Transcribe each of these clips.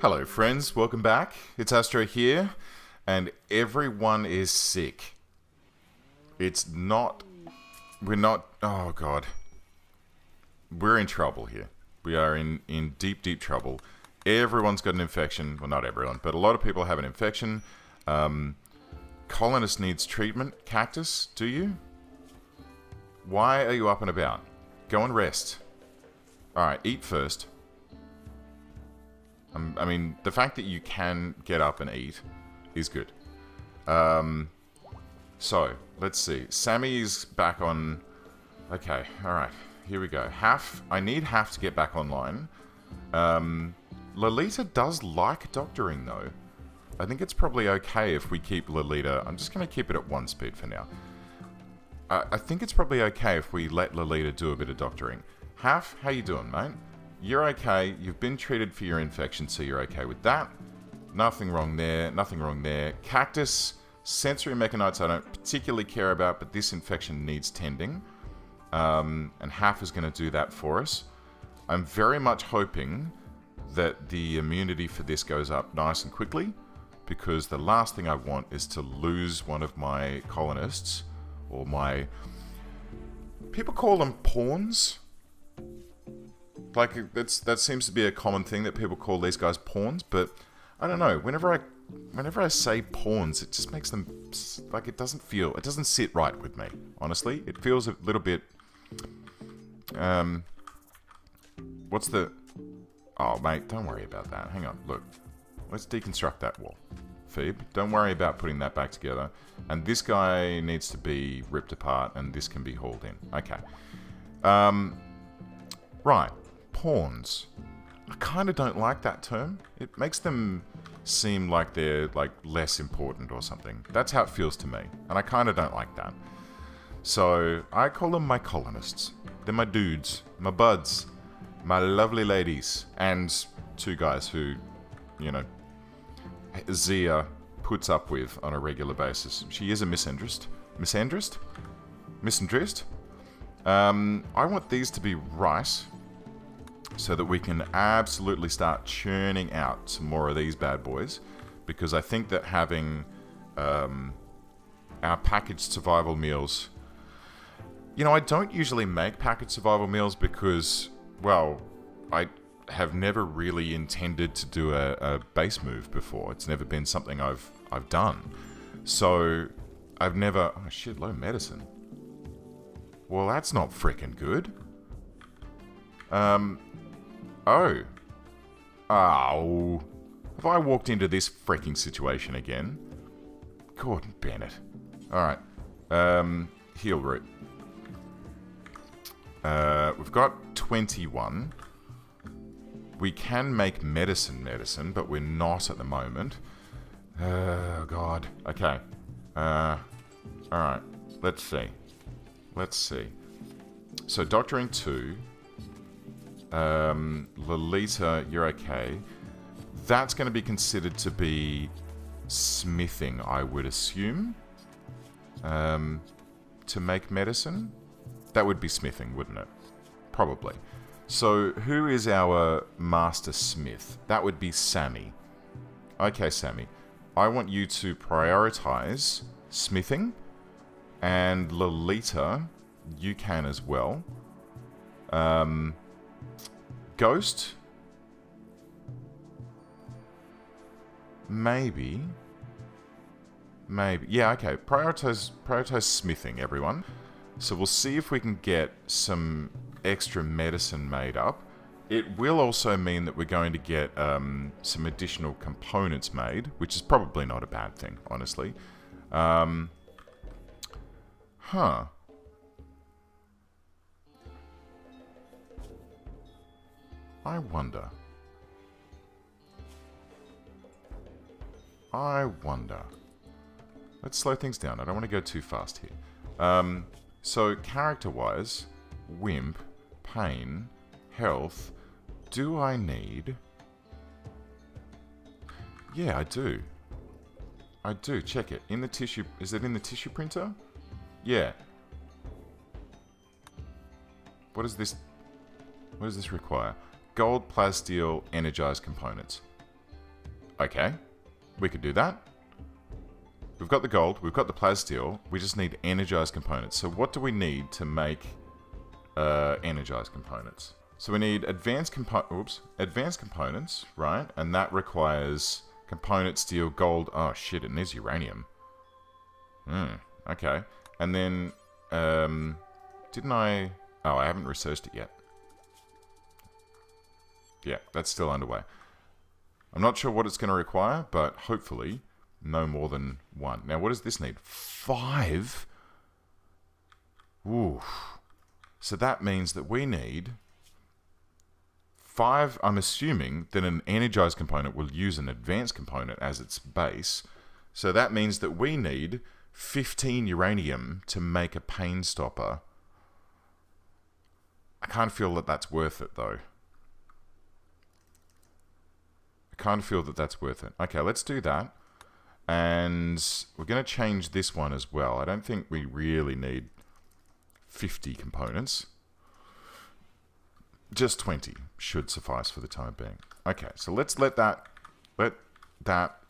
Hello friends, welcome back. It's Astro here, and everyone is sick. Oh god. We're in trouble here. We are in deep, deep trouble. Everyone's got an infection. Well, not everyone, but a lot of people have an infection. Colonist needs treatment. Cactus, do you? Why are you up and about? Go and rest. Alright, eat first. I mean, the fact that you can get up and eat is good. So, let's see. Sammy's back on... Okay, alright. Here we go. I need Half to get back online. Lolita does like doctoring, though. I think it's probably okay if we keep Lolita... I'm just going to keep it at 1 speed for now. I think it's probably okay if we let Lolita do a bit of doctoring. Half, how you doing, mate? You're okay. You've been treated for your infection, so you're okay with that. Nothing wrong there. Nothing wrong there. Cactus, sensory mechanites I don't particularly care about, but this infection needs tending. And Half is going to do that for us. I'm very much hoping that the immunity for this goes up nice and quickly, because the last thing I want is to lose one of my colonists, or my... People call them pawns. Like, that seems to be a common thing that people call these guys pawns, but I don't know. Whenever I say pawns, it just makes them, like, it doesn't sit right with me, honestly. It feels a little bit, what's the, oh, mate, don't worry about that. Hang on, look. Let's deconstruct that wall. Phoebe, don't worry about putting that back together. And this guy needs to be ripped apart, and this can be hauled in. Okay. Right. Pawns. I kind of don't like that term. It makes them seem like they're, like, less important or something. That's how it feels to me. And I kind of don't like that. So, I call them my colonists. They're my dudes. My buds. My lovely ladies. And 2 guys who, you know, Zia puts up with on a regular basis. She is a misandrist. Misandrist? Misandrist? I want these to be right, so that we can absolutely start churning out some more of these bad boys, because I think that having our packaged survival meals... You know, I don't usually make packaged survival meals because, well, I have never really intended to do a base move before. It's never been something I've done. So, I've never... Oh shit, low medicine. Well, that's not frickin' good. Oh. Oh. Have I walked into this freaking situation again? Gordon Bennett. Alright. Heal root. We've got 21. We can make medicine, but we're not at the moment. Oh, God. Okay. Alright. Let's see. So, doctoring 2... Lolita, you're okay. That's going to be considered to be smithing, I would assume. To make medicine? That would be smithing, wouldn't it? Probably. So, who is our master smith? That would be Sammy. Okay, Sammy. I want you to prioritize smithing. And Lolita, you can as well. Ghost? Maybe. Yeah, okay. Prioritize smithing, everyone. So we'll see if we can get some extra medicine made up. It will also mean that we're going to get some additional components made, which is probably not a bad thing, honestly. Huh. I wonder. Let's slow things down. I don't want to go too fast here. So, character-wise, Wimp, Pain, Health, do I need... Yeah, I do. Check it. In the tissue... Is it in the tissue printer? Yeah. What does this require? Gold, plasteel, energized components. Okay. We could do that. We've got the gold. We've got the plasteel. We just need energized components. So what do we need to make energized components? So we need advanced components, right? And that requires component steel, gold. Oh shit, it needs uranium. Okay. And then, didn't I... Oh, I haven't researched it yet. Yeah, that's still underway. I'm not sure what it's going to require, but hopefully no more than 1. Now, what does this need? 5? Ooh. So that means that we need 5. I'm assuming that an energized component will use an advanced component as its base. So that means that we need 15 uranium to make a pain stopper. I kind of feel that that's worth it, though. I kind of feel that that's worth it. Okay, let's do that. And we're going to change this one as well. I don't think we really need 50 components. Just 20 should suffice for the time being. Okay, so let's let that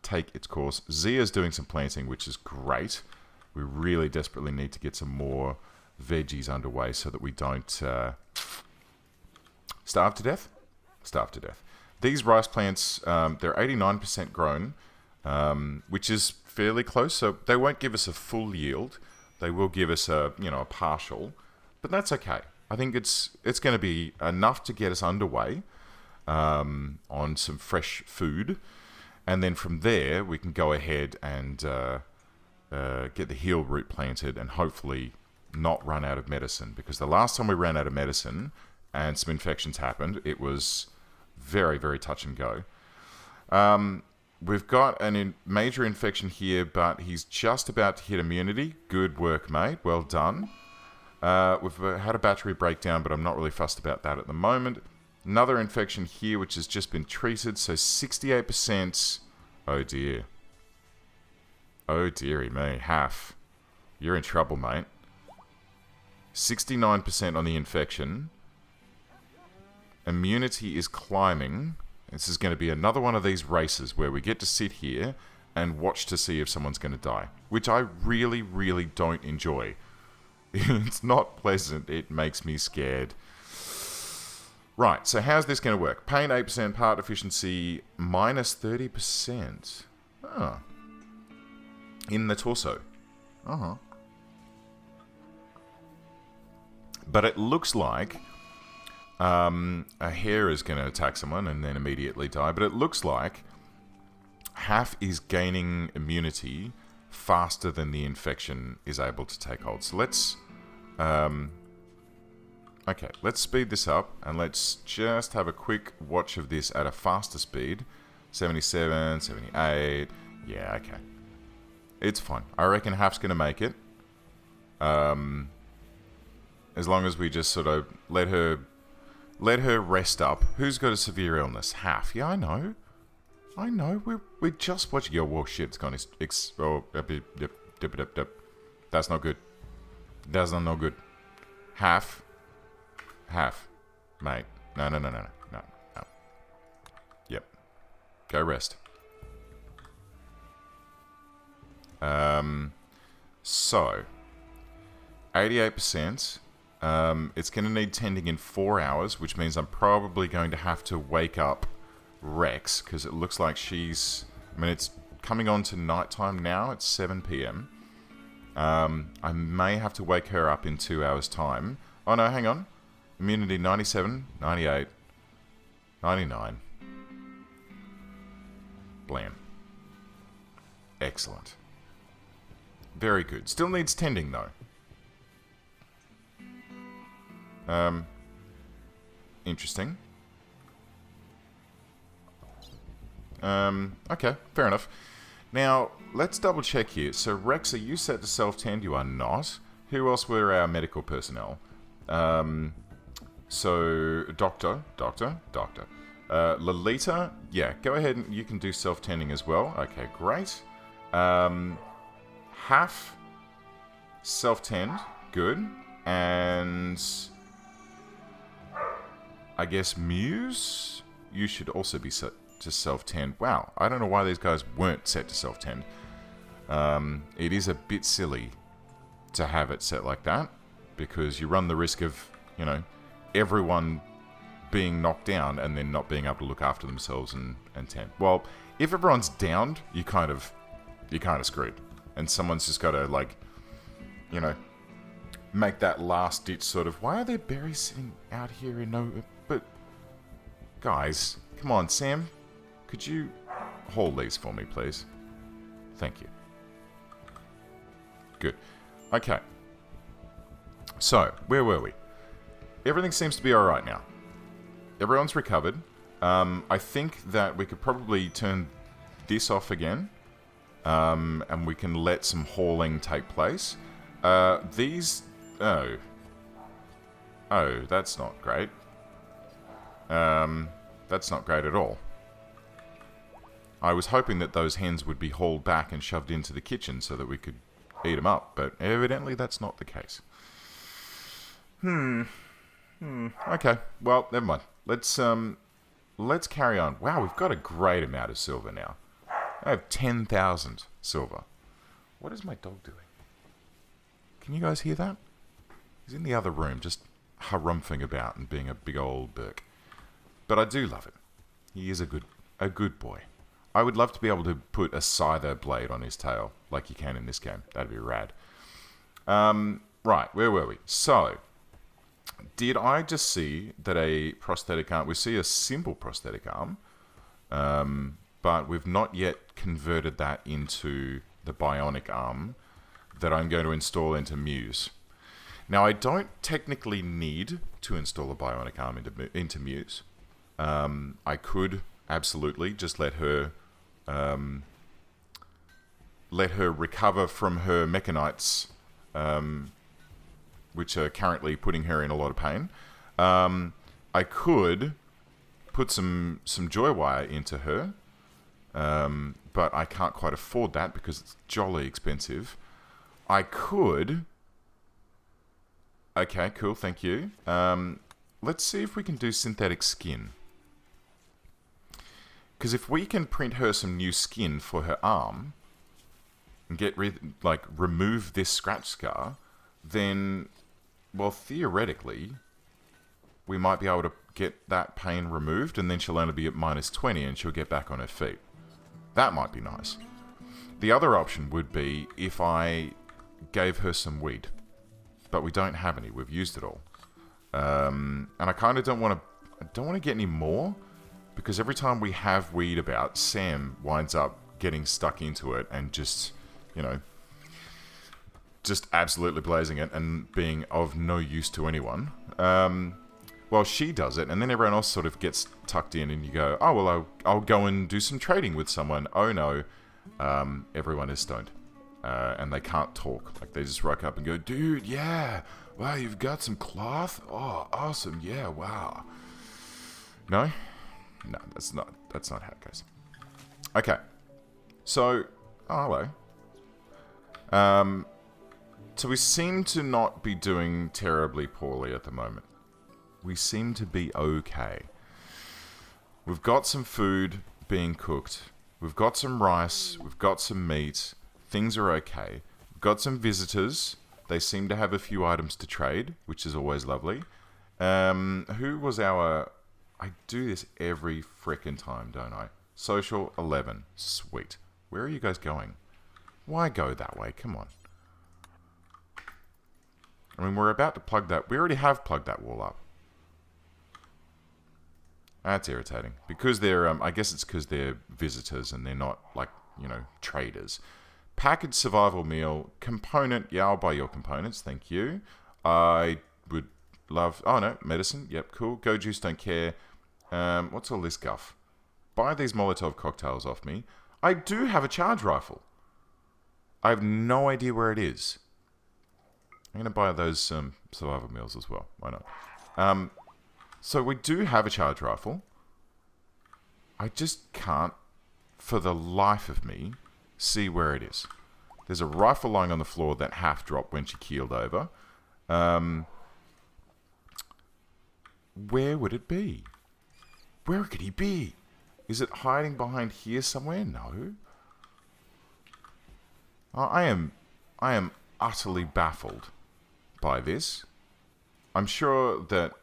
take its course. Zia's doing some planting, which is great. We really desperately need to get some more veggies underway so that we don't starve to death. Starve to death. These rice plants, they're 89% grown, which is fairly close. So they won't give us a full yield. They will give us a partial, but that's okay. I think it's going to be enough to get us underway on some fresh food, and then from there we can go ahead and get the heal root planted and hopefully not run out of medicine. Because the last time we ran out of medicine and some infections happened, it was very, very touch and go. We've got a major infection here, but he's just about to hit immunity. Good work, mate. Well done. We've had a battery breakdown, but I'm not really fussed about that at the moment. Another infection here, which has just been treated. So 68%. Oh, dear. Oh, dearie me. Half. You're in trouble, mate. 69% on the infection. Immunity is climbing. This is going to be another one of these races where we get to sit here and watch to see if someone's going to die, which I really, really don't enjoy. It's not pleasant. It makes me scared. Right, so how's this going to work? Pain 8%, part efficiency minus 30%. Oh. In the torso. Uh-huh. But it looks like a hare is going to attack someone and then immediately die. But it looks like half is gaining immunity faster than the infection is able to take hold. So let's... okay, let's speed this up and let's just have a quick watch of this at a faster speed. 77, 78... Yeah, okay. It's fine. I reckon half's going to make it. As long as we just sort of let her rest up. Who's got a severe illness? Half. Yeah, I know. I know. We're just watching. Yo, whoa, shit. It's gone. That's not good. That's not good. Half. Mate. No. Yep. Go rest. So 88%. It's going to need tending in 4 hours, which means I'm probably going to have to wake up Rex, because it looks like she's... I mean, it's coming on to nighttime now. It's 7 p.m. I may have to wake her up in 2 hours' time. Oh, no, hang on. Immunity 97, 98, 99. Blam. Excellent. Very good. Still needs tending, though. Interesting. Okay, fair enough. Now, let's double check here. So, Rex, are you set to self-tend? You are not. Who else were our medical personnel? So, Doctor. Lolita, yeah, go ahead and you can do self-tending as well. Okay, great. Half self-tend, good. And I guess Muse, you should also be to self-tend. Wow, I don't know why these guys weren't set to self-tend. It is a bit silly to have it set like that, because you run the risk of, you know, everyone being knocked down and then not being able to look after themselves and tend. Well, if everyone's downed, you're kind of screwed. And someone's just got to, like, you know, make that last ditch sort of, why are there berries sitting out here in no... But, guys, come on, Sam, could you haul these for me, please? Thank you. Good. Okay. So, where were we? Everything seems to be alright now. Everyone's recovered. I think that we could probably turn this off again. And we can let some hauling take place. These... Oh. Oh, that's not great. That's not great at all. I was hoping that those hens would be hauled back and shoved into the kitchen so that we could eat them up, but evidently that's not the case. Okay, well, never mind. Let's carry on. Wow, we've got a great amount of silver now. I have 10,000 silver. What is my dog doing? Can you guys hear that? He's in the other room, just harumphing about and being a big old Burke. But I do love him. He is a good boy. I would love to be able to put a scyther blade on his tail, like you can in this game. That'd be rad. Right, where were we? So, did I just see that a prosthetic arm... We see a simple prosthetic arm, but we've not yet converted that into the bionic arm that I'm going to install into Muse. Now, I don't technically need to install a bionic arm into Muse. I could absolutely just let her recover from her Mechanites, which are currently putting her in a lot of pain. I could put some joy wire into her, but I can't quite afford that because it's jolly expensive. I could... Okay, cool, thank you. Let's see if we can do synthetic skin. Because if we can print her some new skin for her arm and remove this scratch scar, then, well, theoretically, we might be able to get that pain removed, and then she'll only be at -20 and she'll get back on her feet. That might be nice. The other option would be if I gave her some weed. But we don't have any. We've used it all. And I kind of don't want to get any more, because every time we have weed about, Sam winds up getting stuck into it and just, you know, just absolutely blazing it and being of no use to anyone. Well, she does it, and then everyone else sort of gets tucked in, and you go, oh, well, I'll go and do some trading with someone. Oh, no, everyone is stoned. And they can't talk. Like, they just rock up and go, dude, yeah, wow, you've got some cloth? Oh, awesome, yeah, wow. No? No, that's not how it goes. Okay. So, oh, hello. So we seem to not be doing terribly poorly at the moment. We seem to be okay. We've got some food being cooked. We've got some rice. We've got some meat. Things are okay. We've got some visitors. They seem to have a few items to trade, which is always lovely. Who was our... I do this every frickin' time, don't I? Social 11. Sweet. Where are you guys going? Why go that way? Come on. I mean, we're about to plug that... We already have plugged that wall up. That's irritating. Because they're... I guess it's because they're visitors and they're not, like, you know, traders. Packaged survival meal. Component. Yeah, I'll buy your components. Thank you. I would love... Oh, no. Medicine. Yep, cool. Go juice. Don't care. What's all this guff? Buy these Molotov cocktails off me. I do have a charge rifle. I have no idea where it is. I'm going to buy those survival meals as well. Why not? So we do have a charge rifle. I just can't, for the life of me, see where it is. There's a rifle lying on the floor that half dropped when she keeled over. Where would it be? Where could he be? Is it hiding behind here somewhere? No. I am utterly baffled by this. I'm sure that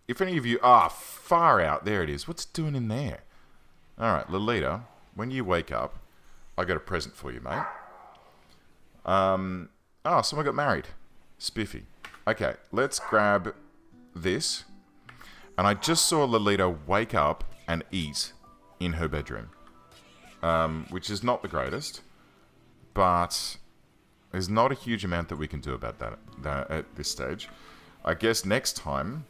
if any of you are far out, there it is. What's it doing in there? All right, Lolita, when you wake up, I got a present for you, mate. Someone got married. Spiffy. Okay, let's grab this. And I just saw Lolita wake up and eat in her bedroom, which is not the greatest, but there's not a huge amount that we can do about that at this stage. I guess next time,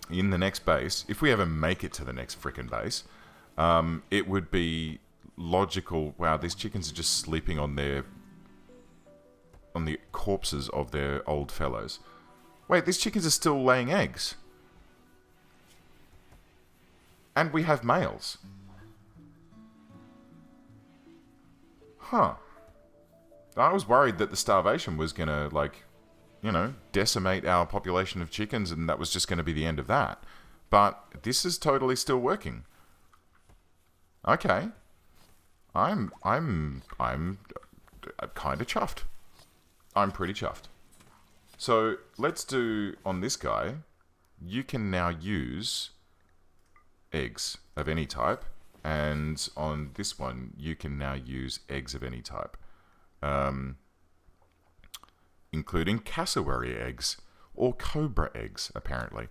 in the next base, if we ever make it to the next frickin' base, it would be logical. Wow, these chickens are just sleeping on the corpses of their old fellows. Wait, these chickens are still laying eggs. And we have males. Huh. I was worried that the starvation was going to, decimate our population of chickens and that was just going to be the end of that. But this is totally still working. Okay. I'm kind of chuffed. I'm pretty chuffed. So let's do, on this guy, you can now use eggs of any type, and on this one you can now use eggs of any type, including cassowary eggs or cobra eggs, apparently.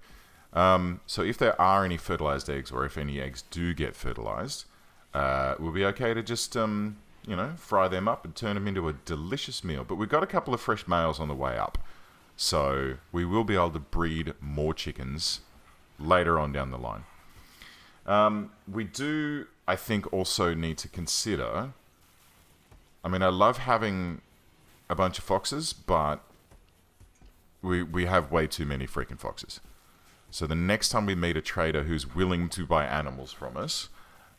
So if there are any fertilized eggs, or if any eggs do get fertilized, we'll be okay to just fry them up and turn them into a delicious meal. But we've got a couple of fresh males on the way up, so we will be able to breed more chickens later on down the line. We do, I think, also need to consider... I mean, I love having a bunch of foxes, but we have way too many freaking foxes. So the next time we meet a trader who's willing to buy animals from us,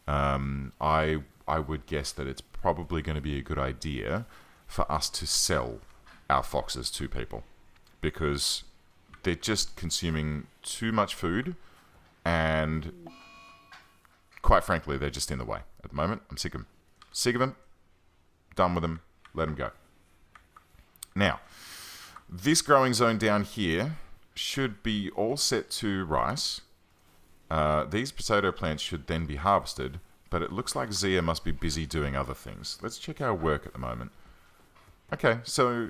I would guess that it's probably going to be a good idea for us to sell our foxes to people, because they're just consuming too much food, and quite frankly, they're just in the way at the moment. I'm sick of them. Sick of them. Done with them. Let them go. Now, this growing zone down here should be all set to rice. These potato plants should then be harvested, but it looks like Zia must be busy doing other things. Let's check our work at the moment. Okay, so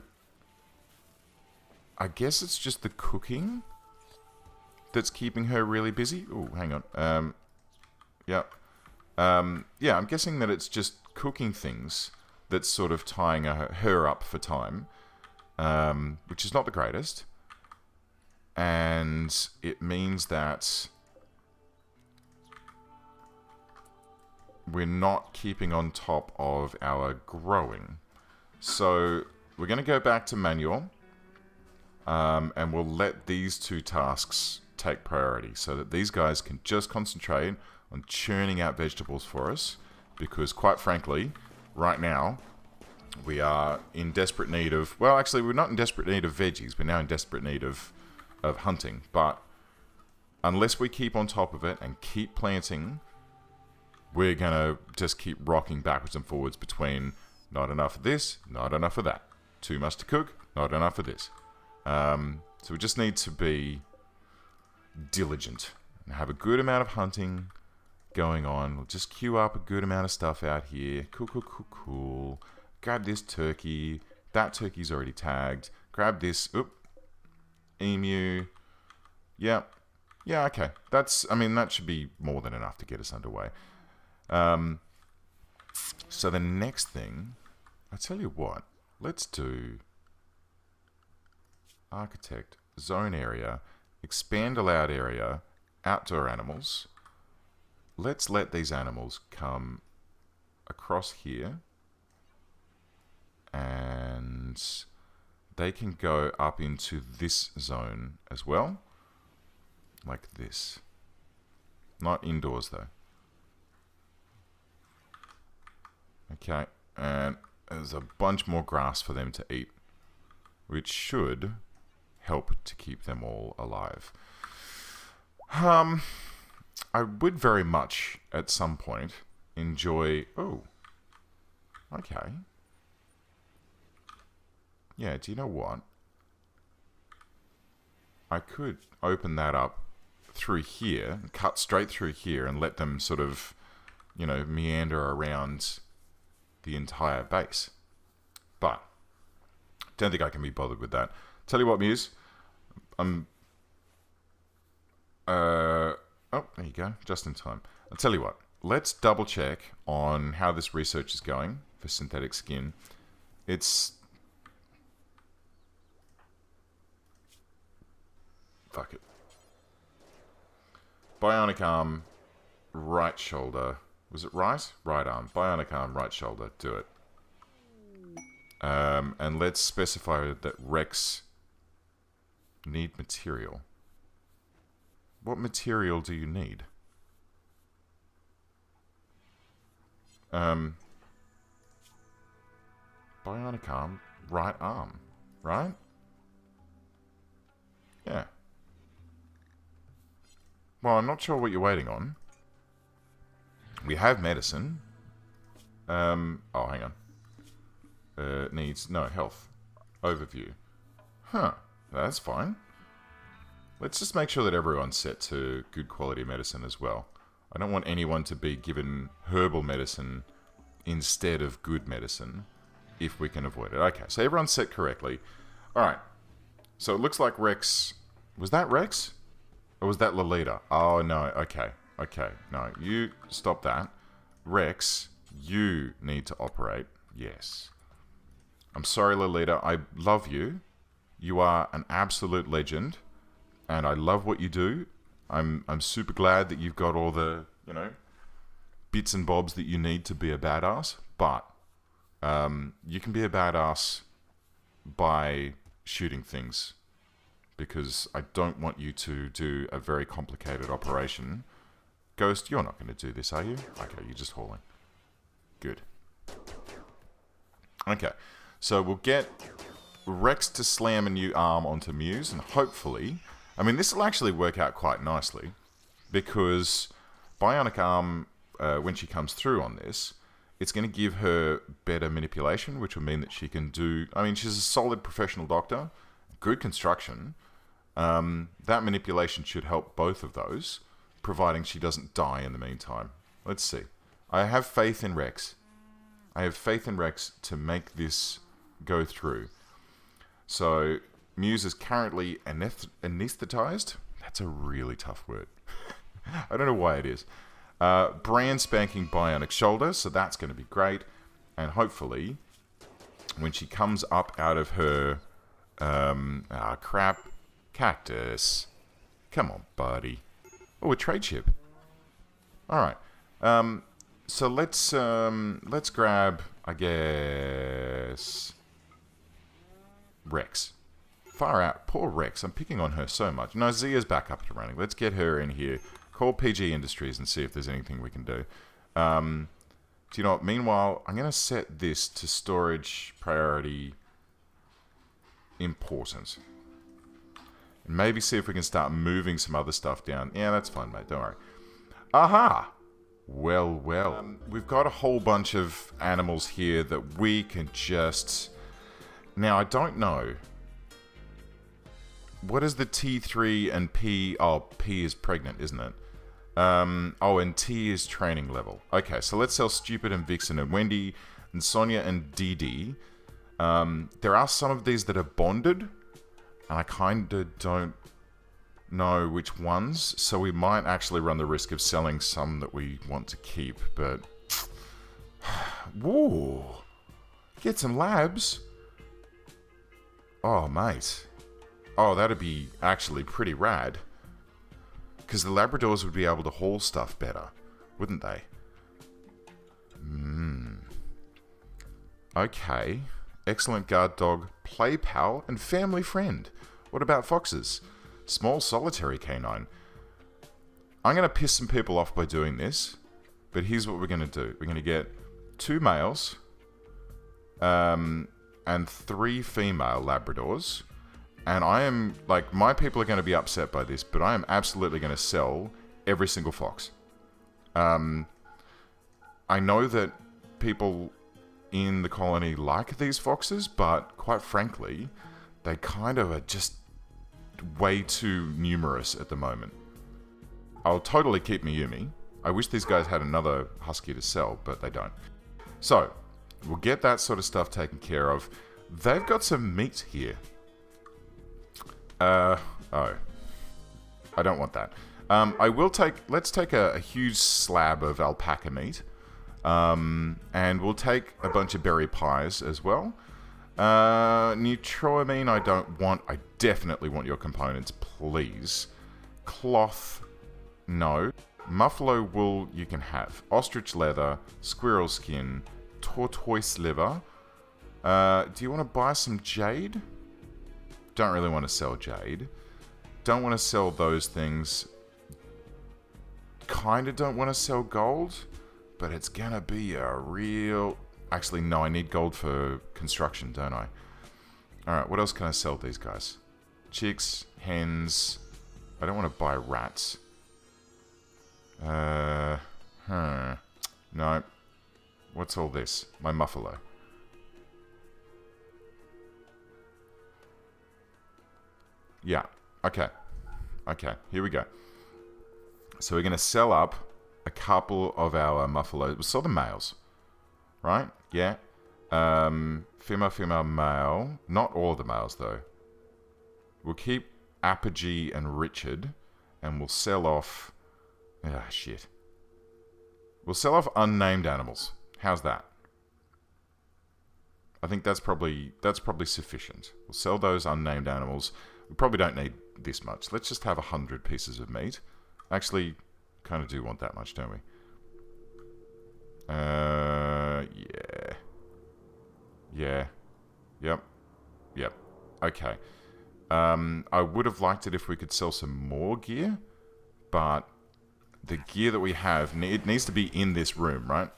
I guess it's just the cooking that's keeping her really busy. Oh, hang on. Yeah, I'm guessing that it's just cooking things that's sort of tying her up for time, which is not the greatest. And it means that we're not keeping on top of our growing. So we're going to go back to manual, and we'll let these two tasks take priority so that these guys can just concentrate on churning out vegetables for us, because quite frankly, right now, we are in desperate need of... Well, actually, we're not in desperate need of veggies. We're now in desperate need of hunting. But unless we keep on top of it and keep planting, we're going to just keep rocking backwards and forwards between not enough of this, not enough of that. Too much to cook, not enough of this. So we just need to be diligent and have a good amount of hunting going on. We'll just queue up a good amount of stuff out here. Cool. Grab this turkey. That turkey's already tagged. Grab this. Oop. Emu. Yeah, okay. That should be more than enough to get us underway. So the next thing, I tell you what, let's do architect, zone area, expand allowed area, outdoor animals. Let's let these animals come across here, and they can go up into this zone as well, like this. Not indoors though. Okay, and there's a bunch more grass for them to eat, which should help to keep them all alive. I would very much, at some point, enjoy... Oh. Okay. Yeah, do you know what? I could open that up through here, cut straight through here, and let them sort of, you know, meander around the entire base. But, don't think I can be bothered with that. Tell you what, Muse. Oh, there you go. Just in time. I'll tell you what. Let's double check on how this research is going for synthetic skin. It's... Fuck it. Bionic arm, right shoulder. Was it right? Right arm. Bionic arm, right shoulder. Do it. And let's specify that Rex need material. What material do you need? Bionic arm, right arm, right? Yeah. Well, I'm not sure what you're waiting on. We have medicine. Oh, hang on. Needs, no, health. Overview. Huh, that's fine. Let's just make sure that everyone's set to good quality medicine as well. I don't want anyone to be given herbal medicine instead of good medicine, if we can avoid it. Okay, so everyone's set correctly. Alright, so it looks like Rex... Was that Rex? Or was that Lolita? Oh, no, okay. Okay, no, you stop that. Rex, you need to operate. Yes. I'm sorry, Lolita. I love you. You are an absolute legend. And I love what you do. I'm super glad that you've got all the, you know, bits and bobs that you need to be a badass. But you can be a badass by shooting things. Because I don't want you to do a very complicated operation. Ghost, you're not going to do this, are you? Okay, you're just hauling. Good. Okay, so we'll get Rex to slam a new arm onto Muse, and hopefully... I mean, this will actually work out quite nicely, because Bionic Arm, when she comes through on this, it's going to give her better manipulation, which will mean that she can do... I mean, she's a solid professional doctor, good construction. That manipulation should help both of those, providing she doesn't die in the meantime. Let's see. I have faith in Rex. I have faith in Rex to make this go through. So, Muse is currently anesthetized. That's a really tough word. I don't know why it is. Brand spanking bionic shoulder, so that's going to be great. And hopefully, when she comes up out of her... crap. Cactus. Come on, buddy. Oh, a trade ship. Alright. So let's grab, I guess... Rex. Far out. Poor Rex. I'm picking on her so much. No, Zia's back up and running. Let's get her in here. Call PG Industries and see if there's anything we can do. Do you know what? Meanwhile, I'm going to set this to storage priority important. And maybe see if we can start moving some other stuff down. Yeah, that's fine, mate. Don't worry. Aha! Well, well. We've got a whole bunch of animals here that we can just... Now, I don't know. What is the T3 and P? Oh, P is pregnant, isn't it? Oh, and T is training level. Okay, so let's sell Stupid and Vixen and Wendy and Sonia and Dee Dee. There are some of these that are bonded. And I kind of don't know which ones. So we might actually run the risk of selling some that we want to keep. But... Whoa! Get some labs. Oh, mate. Oh, that'd be actually pretty rad. Because the Labradors would be able to haul stuff better, wouldn't they? Okay. Excellent guard dog, play pal, and family friend. What about foxes? Small solitary canine. I'm going to piss some people off by doing this, but here's what we're going to do. We're going to get 2 males and 3 female Labradors. And I am, like, my people are going to be upset by this, but I am absolutely going to sell every single fox. I know that people in the colony like these foxes, but quite frankly, they kind of are just way too numerous at the moment. I'll totally keep Miyumi. I wish these guys had another husky to sell, but they don't. So, we'll get that sort of stuff taken care of. They've got some meat here. Oh. I don't want that. Let's take a huge slab of alpaca meat. And we'll take a bunch of berry pies as well. Neutroamine I don't want. I definitely want your components, please. Cloth, no. Muffalo wool you can have. Ostrich leather, squirrel skin, tortoise liver. Do you want to buy some jade? Don't really want to sell jade. Don't want to sell those things. Kind of don't want to sell gold, but it's gonna be a real... Actually, no, I need gold for construction, don't I? Alright, what else can I sell these guys? Chicks, hens... I don't want to buy rats. No. What's all this? My muffalo. Yeah, okay. Okay, here we go. So we're going to sell up a couple of our muffalos. We'll sell the males. Right? Yeah. Female, male. Not all of the males, though. We'll keep Apogee and Richard. And we'll sell off... Ah, shit. We'll sell off unnamed animals. How's that? I think that's probably sufficient. We'll sell those unnamed animals. We probably don't need this much. Let's just have 100 pieces of meat. Actually, kind of do want that much, don't we? Yeah. Yeah. Yep. Okay. I would have liked it if we could sell some more gear, but the gear that we have, it needs to be in this room, right?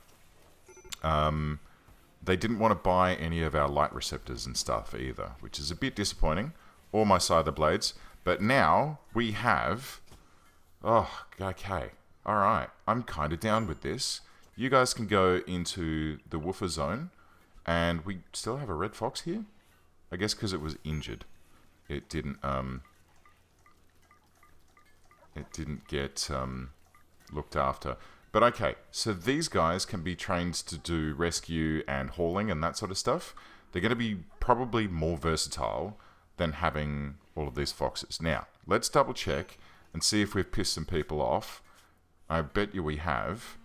They didn't want to buy any of our light receptors and stuff either, which is a bit disappointing. Or my Scyther blades. But now we have... Oh, okay. Alright. I'm kind of down with this. You guys can go into the woofer zone. And we still have a red fox here? I guess because it was injured. It didn't get looked after. But okay, so these guys can be trained to do rescue and hauling and that sort of stuff. They're going to be probably more versatile than having all of these foxes. Now, let's double check and see if we've pissed some people off. I bet you we have.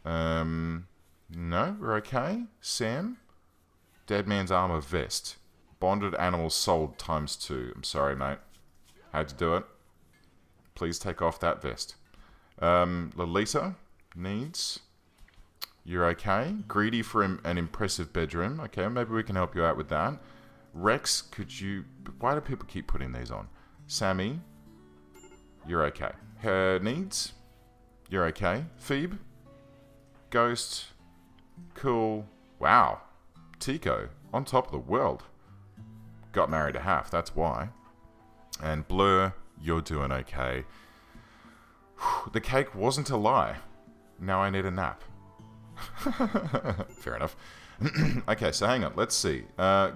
No, we're okay. Sam? Dead man's armor vest. Bonded animals sold ×2. I'm sorry, mate. How'd you do it? Please take off that vest. Lolita needs. You're okay. Greedy for an impressive bedroom. Okay, maybe we can help you out with that. Rex, could you... Why do people keep putting these on? Sammy, you're okay. Her needs. You're okay. Phoebe. Ghost. Cool. Wow. Tico, on top of the world. Got married to Half, that's why. And Blur, you're doing okay. The cake wasn't a lie. Now I need a nap. Fair enough. Okay, so hang on. Let's see.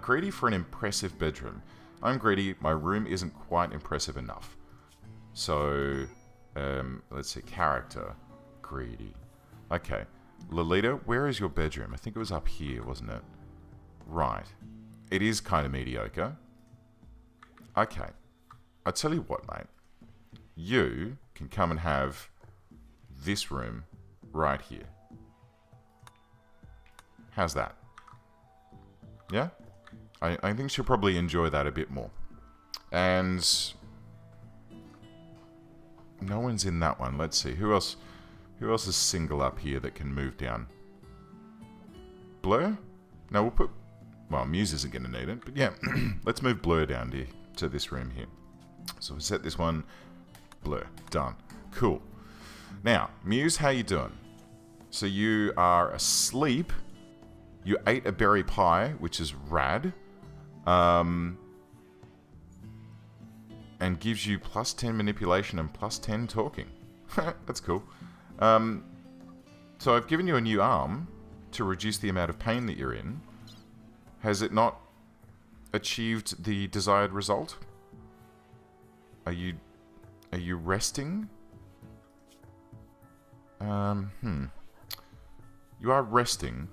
Greedy for an impressive bedroom. I'm greedy. My room isn't quite impressive enough. So, let's see. Character. Greedy. Okay. Lolita, where is your bedroom? I think it was up here, wasn't it? Right. It is kind of mediocre. Okay. I'll tell you what, mate. You can come and have this room right here. How's that? Yeah? I think she'll probably enjoy that a bit more. And no one's in that one. Let's see. Who else is single up here that can move down? Blur? No, we'll put... Well, Muse isn't going to need it. But yeah, let's move Blur down to this room here. So we'll set this one... Blur. Done. Cool. Now, Muse, how you doing? So you are asleep... You ate a berry pie, which is rad, and gives you +10 manipulation and +10 talking. That's cool. So I've given you a new arm to reduce the amount of pain that you're in. Has it not achieved the desired result? Are you resting? You are resting.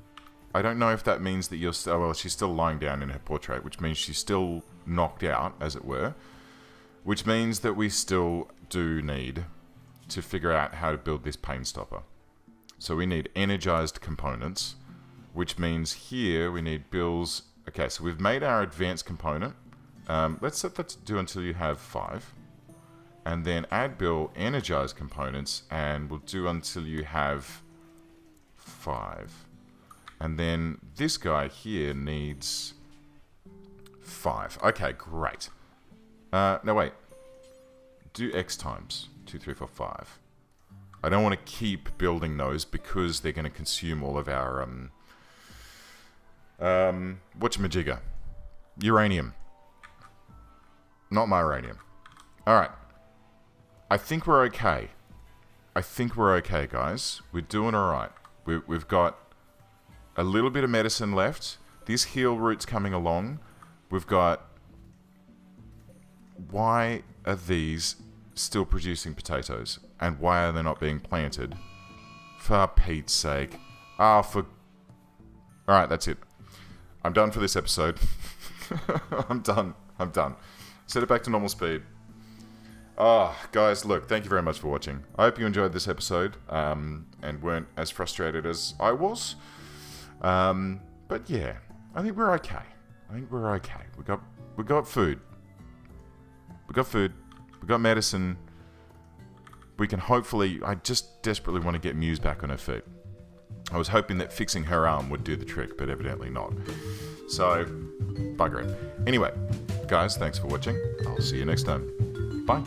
I don't know if that means that you're still... Well, she's still lying down in her portrait, which means she's still knocked out, as it were. Which means that we still do need to figure out how to build this pain stopper. So we need energized components, which means here we need Bill's... Okay, so we've made our advanced component. Let's set that to do until you have 5. And then add Bill energized components, and we'll do until you have 5. And then this guy here needs 5. Okay, great. No, wait. Do X times 2, 3, 4, 5. I don't want to keep building those because they're going to consume all of our whatchamajigger? Uranium. Not my uranium. Alright. I think we're okay. I think we're okay, guys. We're doing alright. We've got a little bit of medicine left. This heal root's coming along. We've got... Why are these still producing potatoes? And why are they not being planted? For Pete's sake. For... Alright, that's it. I'm done for this episode. I'm done. Set it back to normal speed. Guys, look, thank you very much for watching. I hope you enjoyed this episode, and weren't as frustrated as I was. But yeah, I think we're okay. We got food. We got medicine. We can hopefully... I just desperately want to get Muse back on her feet. I was hoping that fixing her arm would do the trick, but evidently not. So, bugger it. Anyway, guys, thanks for watching. I'll see you next time. Bye.